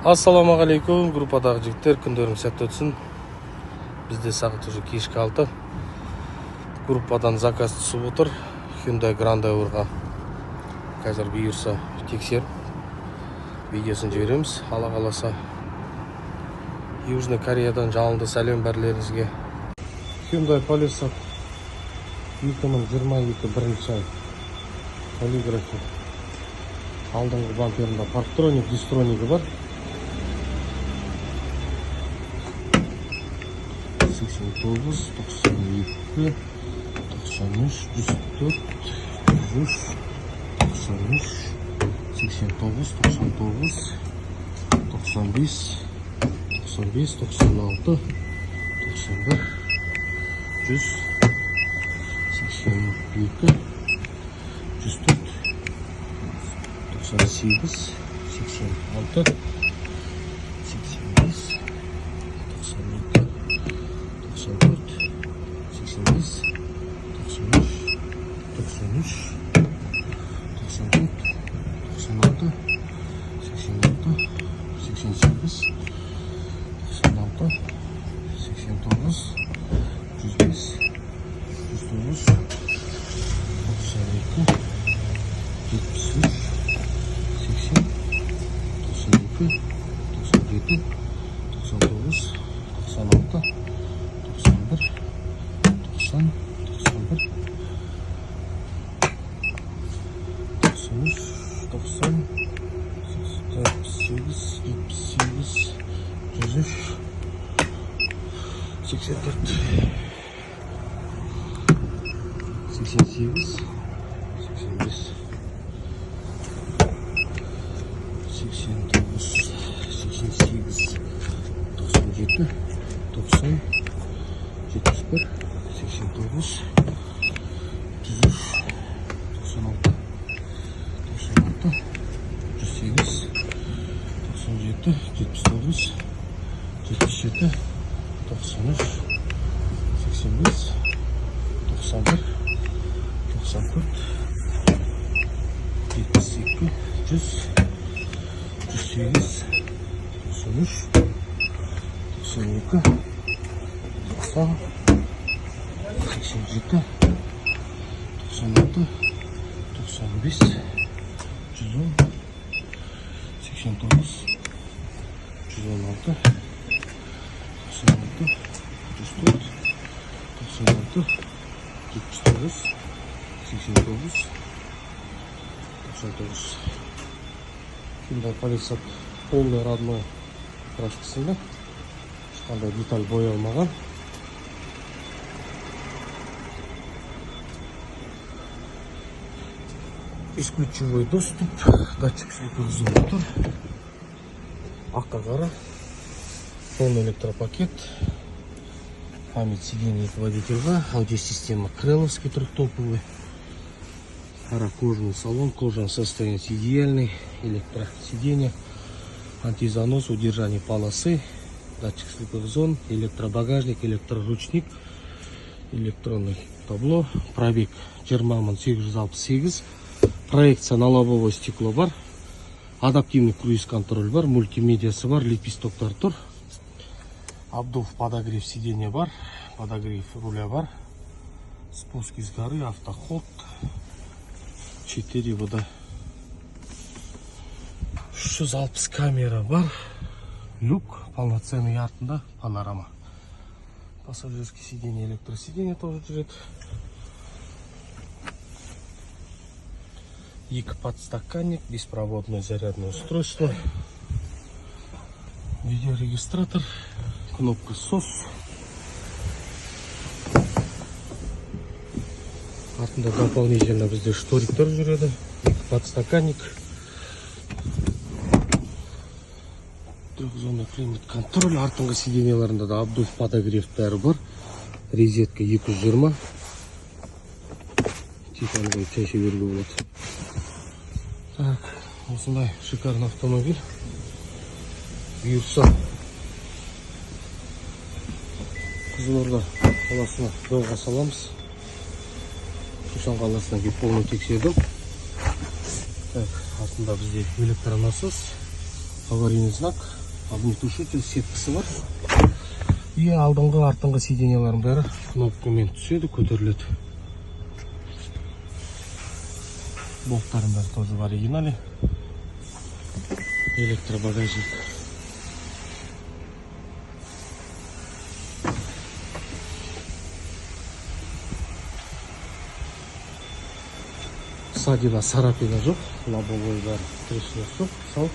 Ассалаумағалейкум, группадағы жігіттер, күндерің сәтті өтсін. Бізде сағат уже кешкі 6. Группадан заказ түсіп отыр. Hyundai Grand Aurora. Қазір бұйырса тексеріп видеосын жібереміз. Алла қаласа. Южный Кореядан жалынды сәлем бәрлеріңізге. Hyundai Palisade 2022 бірінші ай. Полиграфия. Алдыңғы бамперінде парктроник, дистронигі бар. 89, 92, 93, 104, 103, 93, 89, 99, 95, 95, 96, 91, 100, 82, 104, 98, 86, 85, 92, 94, 85, 93, 93, 94, 96, 87, 88, 96, 89, 105, 109, 92, 73, 80, 92, 97, 99, 96, 91, 90, 91, 93, 90, 78, 78, 103, 84, 88, 85, 89, 88, 97, 90, 71, 89, 103, 96, 96, 108, 97, 79, 77, 93, 85, 91, 94, 72, 100, 108, 93, 92, 90, 87, 96, 95, 110, 89, 116, 96, 104, 96, 79, 89, 99. Hyundai Palisade полный родной краскасында. Ешқандай деталь боялмаған. Бесключевой доступ, датчик слепых мотор, АК-гара, полный электропакет, память сидений водителя, аудиосистема крыловский трехтоповый, кожаный салон, кожаное состояние идеальный, электросиденье, антизанос, удержание полосы, датчик слепых зон, электробагажник, электроручник, электронный табло, пробег 20,868, проекция на лобовое стекло бар, адаптивный круиз-контроль бар, мультимедиасы бар, лепестоктар тұр, обдув, подогрев сиденья бар, подогрев руля бар, спуск из горы, автоход, 4 вода, 360 камера бар, люк, полноценный артында, панорама. Пассажирский сиденье, электросиденье тоже жүрет. Екі подстаканник, беспроводное зарядное устройство, видеорегистратор, кнопка SOS. Артында дополнительно бізде шториктер жүреді, екі подстаканник, трехзонный климат-контроль, артыңғы сиденьеларында да обдув, подогрев бәрі бар, резетка 220, титановый чаще беруге болады. Так, осындай шикарный автомобиль. Бұйырса Қызылорда қаласына жолға саламыз. Түркістан қаласына келіп полный тексердім. Так, артында бізде электронасос, аварийный знак, огнетушитель сеткасы бар. И алдыңғы артыңғы сиденьялардың бәрі кнопкамен түседі, көтеріледі. Болттардың бәрі тоже в оригинале. Электробагажник. Садида сарапида жоқ, лобовой бар, трещина жоқ, сау.